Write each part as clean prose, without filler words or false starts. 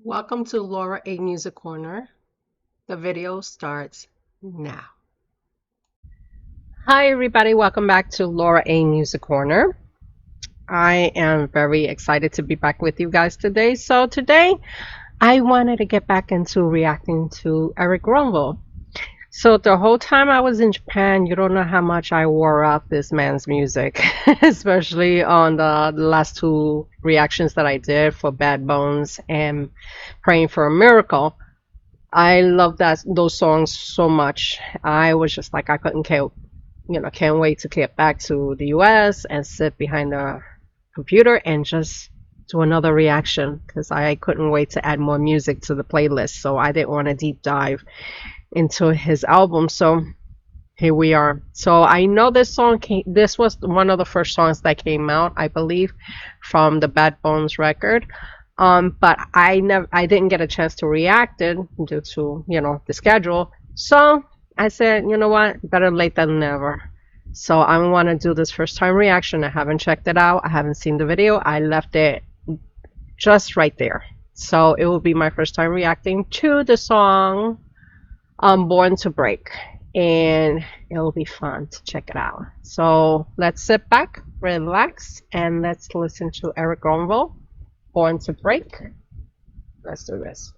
Welcome to Laura A Music Corner. The video starts now. Hi everybody, welcome back to Laura A Music Corner. I am very excited to be back with you guys today. So today I wanted to get back into reacting to Erik Gronwall. So the whole time I was in Japan, you don't know how much I wore out this man's music, especially on the last two reactions that I did for Bad Bones and Praying for a Miracle. I love those songs so much. I was just like, I can't wait to get back to the US and sit behind the computer and just do another reaction because I couldn't wait to add more music to the playlist. So I didn't want to deep dive into his album. So here we are. So I know this was one of the first songs that came out, I believe, from the Bad Bones record. But I didn't get a chance to react it due to, the schedule. So I said, you know what, better late than never. So I want to do this first time reaction. I haven't checked it out. I haven't seen the video. I left it just right there. So it will be my first time reacting to the song Born to Break, and it will be fun to check it out. So let's sit back, relax, and let's listen to Erik Gronwall, Born to Break. Let's do this.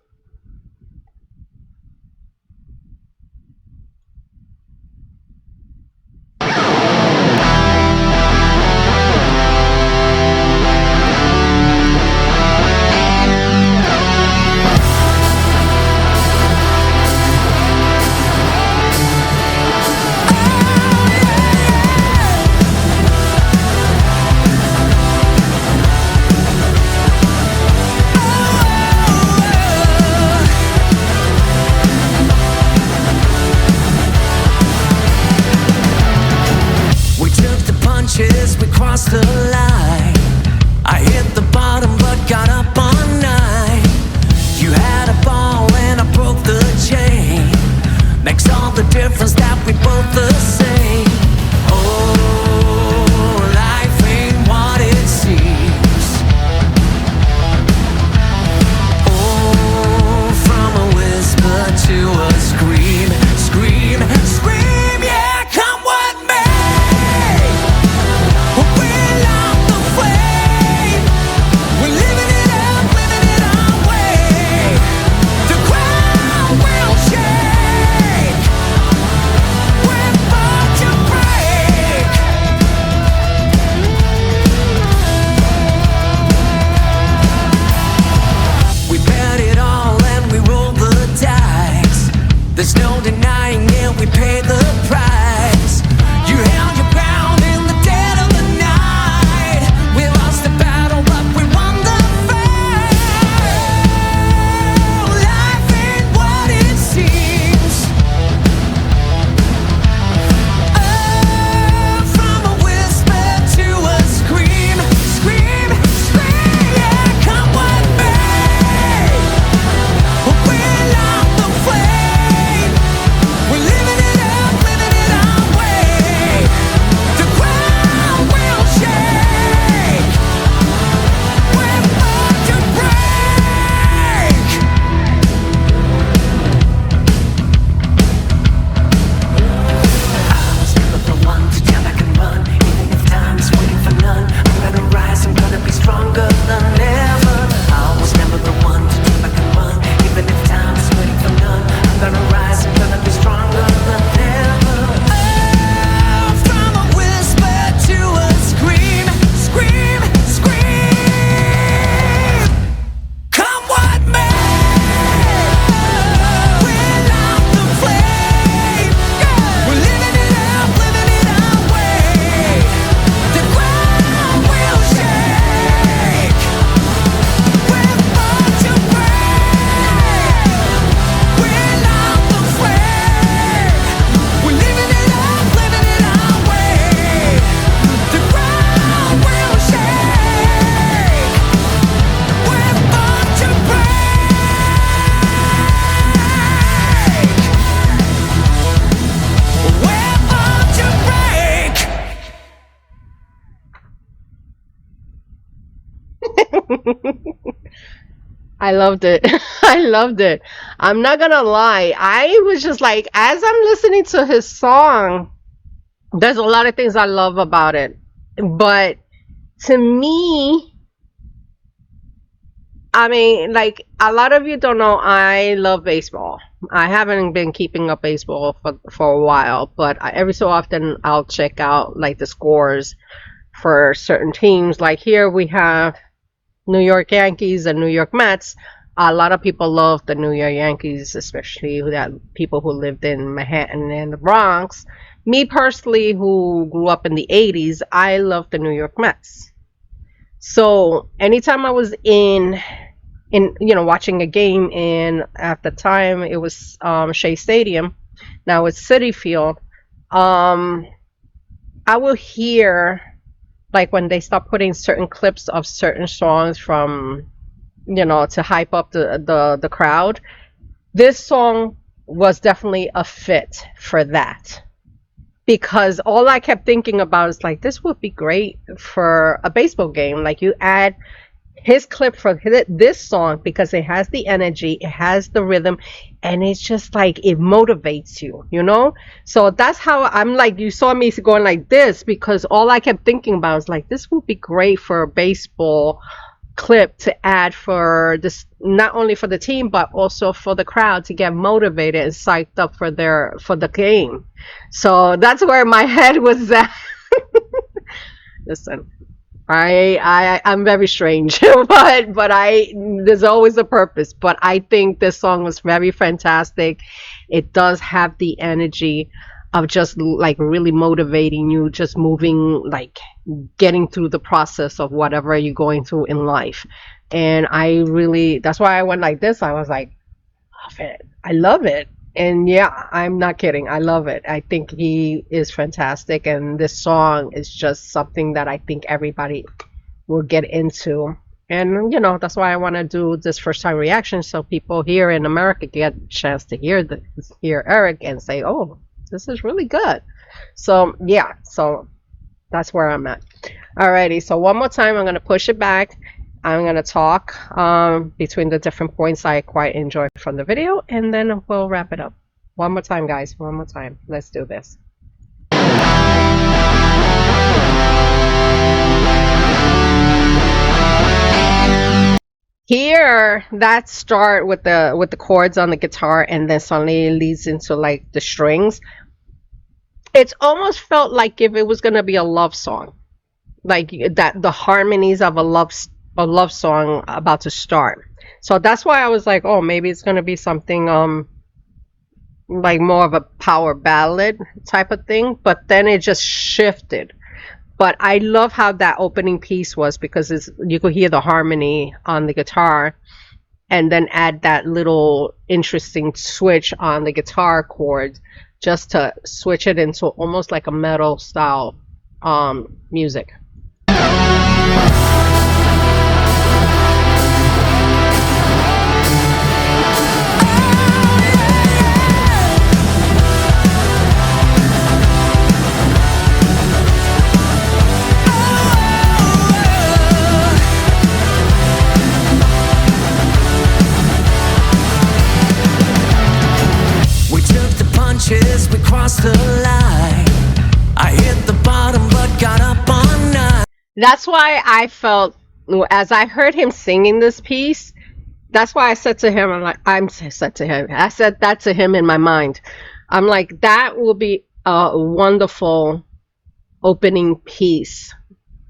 We crossed the line. I hit the bottom but got up all night. You had a ball and I broke the chain. Makes all the difference that we both the same. Oh, life ain't what it seems. Oh, from a whisper to a scream, scream, scream, yeah, come what may. There's no denying it, we pay the price. You held your ground in the dead of the night. We lost the battle, but we won the fight. Life ain't what it seems. Oh, from a whisper to a scream, scream, scream, yeah, come what may. We're not the flame. We're living it up, living it our way. The ground will shake. We're born to break. I was never the one to turn back and run. Even if time is waiting for none, I'm gonna rise, I'm gonna be stronger than ever. I was never the one to turn back and run. Even if time is waiting for none, I'm gonna rise, I'm gonna be stronger than ever. Oh, from a whisper to a scream, scream, scream. Come what may. We're not the flame. We're living it up, living it our way. The ground will shake. We're born to break. We're not the flame. We're living it up, living it our way. The ground will shake. We're born to break. We're born to break. I loved it. I loved it. I'm not gonna lie. I was just like, as I'm listening to his song, there's a lot of things I love about it. But to me, I mean, like a lot of you don't know, I love baseball. I haven't been keeping up baseball for a while, but every so often I'll check out like the scores for certain teams. Like here we have New York Yankees and New York Mets. A lot of people love the New York Yankees, especially that people who lived in Manhattan and the Bronx. Me personally, who grew up in the 80s, I love the New York Mets. So anytime I was in watching a game, and at the time it was Shea Stadium, now it's Citi Field, um, I will hear like when they start putting certain clips of certain songs from to hype up the crowd. This song was definitely a fit for that, because all I kept thinking about is like, this would be great for a baseball game. Like you add his clip for this song because it has the energy, it has the rhythm, and it's just like it motivates you. So that's how I'm like, you saw me going like this because all I kept thinking about was like, this would be great for a baseball clip to add for this, not only for the team but also for the crowd to get motivated and psyched up for the game. So that's where my head was at. Listen, I'm very strange, but there's always a purpose. But I think this song was very fantastic. It does have the energy of just like really motivating you, just moving, like getting through the process of whatever you're going through in life. And that's why I went like this. I was like, love it. I love it. And yeah, I'm not kidding. I love it. I think he is fantastic. And this song is just something that I think everybody will get into. And, that's why I want to do this first time reaction, so people here in America get a chance to hear Erik and say, oh, this is really good. So, yeah. So that's where I'm at. Alrighty. So one more time, I'm going to push it back. I'm going to talk between the different points I quite enjoyed from the video, and then we'll wrap it up. One more time, guys. One more time. Let's do this. Here, that start with the chords on the guitar, and then suddenly it leads into like the strings. It's almost felt like if it was going to be a love song, like that, the harmonies of a love song about to start. So that's why I was like, oh, maybe it's going to be something like more of a power ballad type of thing, but then it just shifted. But I love how that opening piece was, because you could hear the harmony on the guitar and then add that little interesting switch on the guitar chords just to switch it into almost like a metal style music. We crossed the line. I hit the bottom but got up on nine. That's why I felt, as I heard him singing this piece, that's why I said to him, I said that to him in my mind. I'm like, that will be a wonderful opening piece.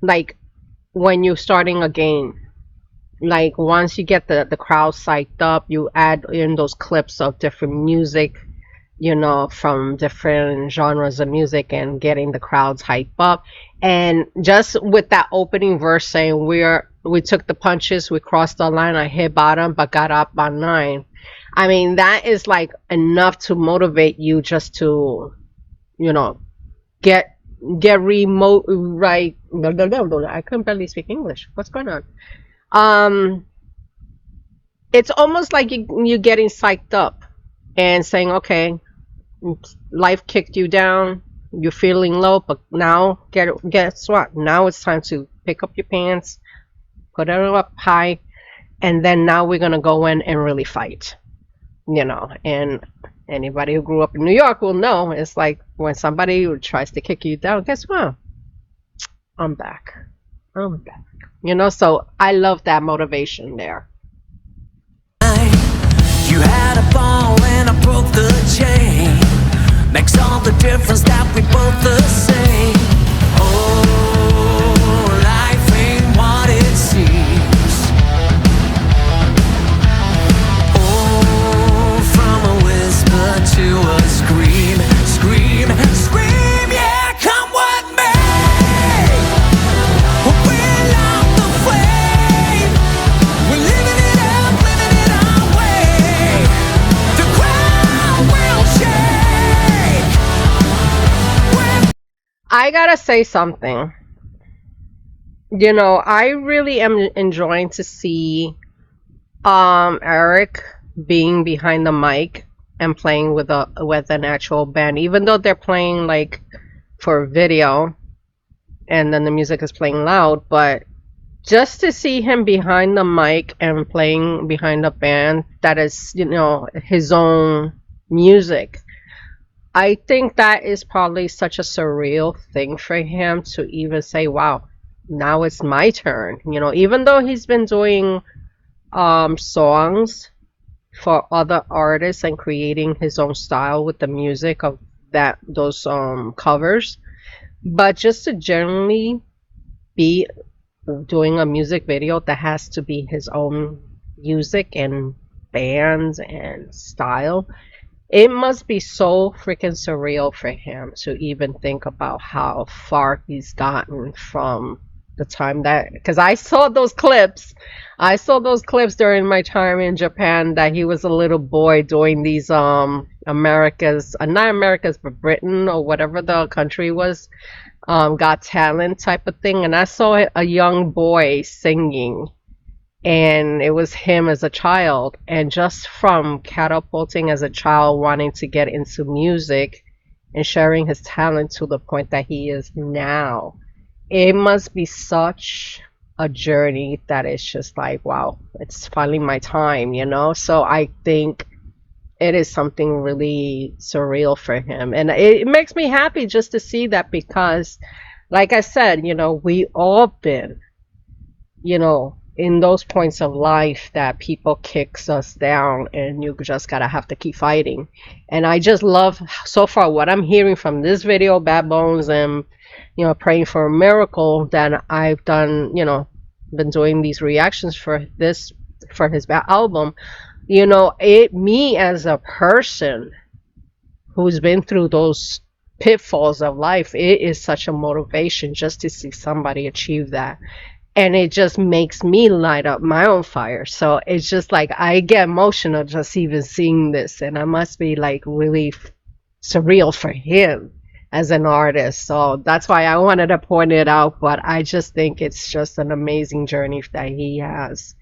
Like when you're starting a game. Like once you get the crowd psyched up, you add in those clips of different music, from different genres of music, and getting the crowds hyped up. And just with that opening verse saying, we took the punches, we crossed the line, I hit bottom but got up on 9. I mean, that is like enough to motivate you just to, get remote, right? I couldn't barely speak English. What's going on? It's almost like you getting psyched up and saying, okay, life kicked you down, you're feeling low, but now guess what? Now it's time to pick up your pants, put it up high, and then now we're gonna go in and really fight, you know. And anybody who grew up in New York will know it's like when somebody tries to kick you down, guess what? I'm back. I'm back. You know, so I love that motivation there. You had a ball and I broke the chain. Makes all the difference that we both the same. Oh, life ain't what it seems. Oh, from a whisper to a scream, scream, scream, yeah, come with me. We're out the flame. We're living it up, living it our way. The ground will shake. I gotta say something. You know, I really am enjoying to see Erik being behind the mic and playing with an actual band, even though they're playing like for video and then the music is playing loud. But just to see him behind the mic and playing behind a band that is, you know, his own music, I think that is probably such a surreal thing for him to even say, wow, now it's my turn. You know, even though he's been doing songs for other artists and creating his own style with the music of those covers, but just to generally be doing a music video that has to be his own music and bands and style, it must be so freaking surreal for him to even think about how far he's gotten from the time that, because I saw those clips. I saw those clips during my time in Japan that he was a little boy doing these America's, not America's, but Britain or whatever the country was, Got Talent type of thing. And I saw a young boy singing, and it was him as a child. And just from catapulting as a child, wanting to get into music and sharing his talent to the point that he is now, it must be such a journey that it's just like, wow, it's finally my time, you know? So I think it is something really surreal for him. And it makes me happy just to see that because, like I said, you know, we all been, you know, in those points of life that people kicks us down and you just gotta have to keep fighting. And I just love so far what I'm hearing from this video, Bad Bones, and, you know, praying for a miracle, that I've done, you know, been doing these reactions for his album. You know, me as a person who's been through those pitfalls of life, it is such a motivation just to see somebody achieve that. And it just makes me light up my own fire. So it's just like I get emotional just even seeing this, and it must be like really surreal for him as an artist. So that's why I wanted to point it out. But I just think it's just an amazing journey that he has,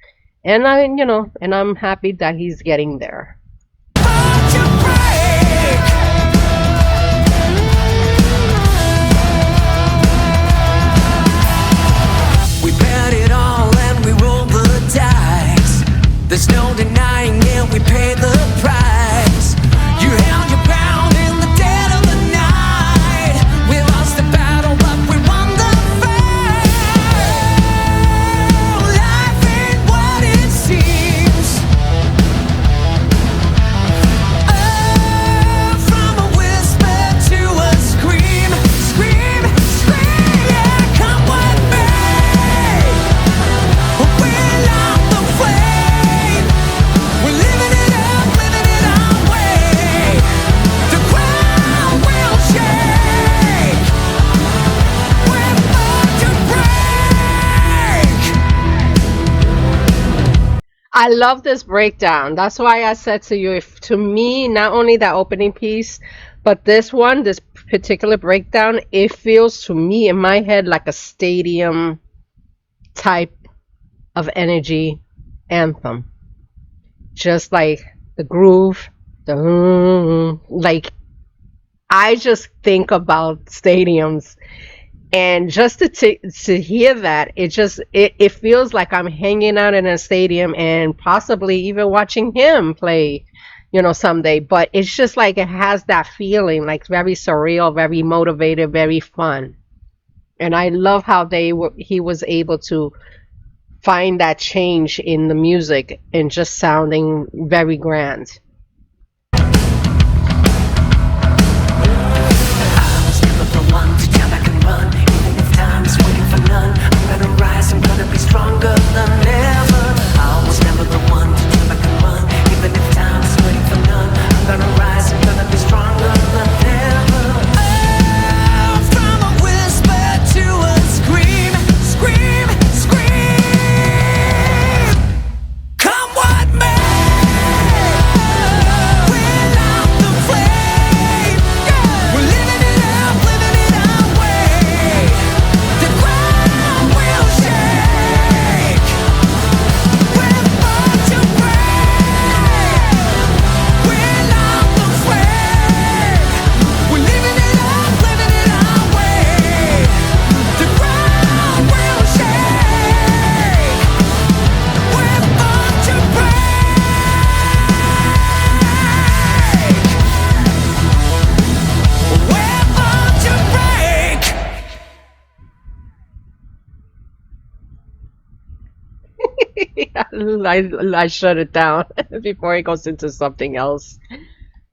and I'm happy that he's getting there. We bet it all and we roll the dice. There's no denying it, we pay the price. You held your ground in the dead of the night. We lost the battle, but we won the fight. Life ain't what it seems. Oh, from a whisper to a scream, scream, scream, yeah, come with me. We're out the flame. We're living it up, living it our way. The ground will shake. We're about to break. I love this breakdown. That's why I said to you, if to me, not only that opening piece, but this one, this particular breakdown, it feels to me in my head like a stadium type of energy anthem. Just like the groove, like I just think about stadiums And just to hear that, it feels like I'm hanging out in a stadium and possibly even watching him play, someday. But it's just like it has that feeling, like very surreal, very motivated, very fun. And I love how he was able to find that change in the music and just sounding very grand. I was never the one to turn back and run, even if time is waiting for none. I'm gonna rise, I'm gonna be stronger than ever. I was never the one to turn back and run, even if time is waiting for none. I'm gonna rise, I'm gonna be stronger than ever. Oh, from a whisper to a scream, scream, scream. Come what may, we're not the flame. We're living it up, living it our way. The ground will shake. We're born to break. We're not the flame. We're living it up, living it our way. The ground will shake. We're born to break. We're born to break. I shut it down before it goes into something else.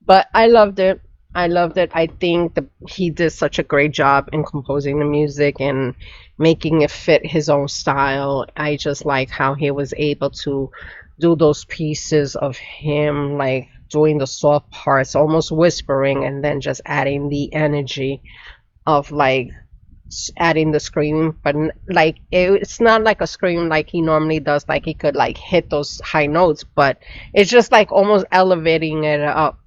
But I loved it. I loved it. I think he did such a great job in composing the music and making it fit his own style. I just like how he was able to do those pieces of him, like doing the soft parts, almost whispering, and then just adding the energy of like adding the scream, but like it's not like a scream like he normally does, like he could like hit those high notes, but it's just like almost elevating it up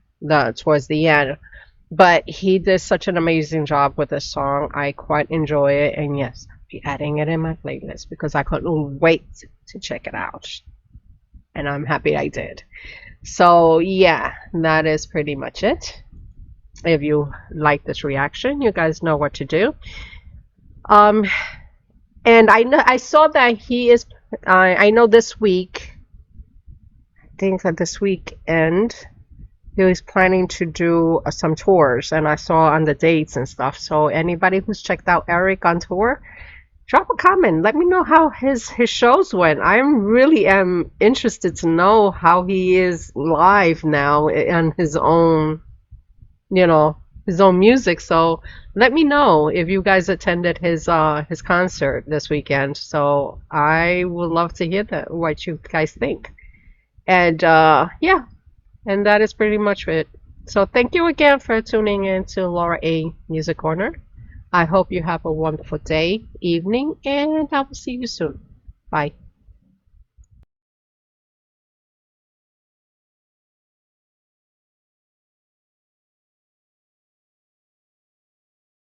towards the end. But he did such an amazing job with this song. I quite enjoy it, and yes, I'll be adding it in my playlist because I couldn't wait to check it out, and I'm happy I did. So yeah, that is pretty much it. If you like this reaction, you guys know what to do. Um, and I saw that he is. I know this week. I think that this weekend he was planning to do some tours, and I saw on the dates and stuff. So anybody who's checked out Erik on tour, drop a comment. Let me know how his shows went. I'm really am interested to know how he is live now on his own, his own music. So let me know if you guys attended his concert this weekend. So I would love to hear that, what you guys think. And yeah, and that is pretty much it. So thank you again for tuning in to Laura A Music Corner. I hope you have a wonderful day, evening, and I will see you soon. Bye.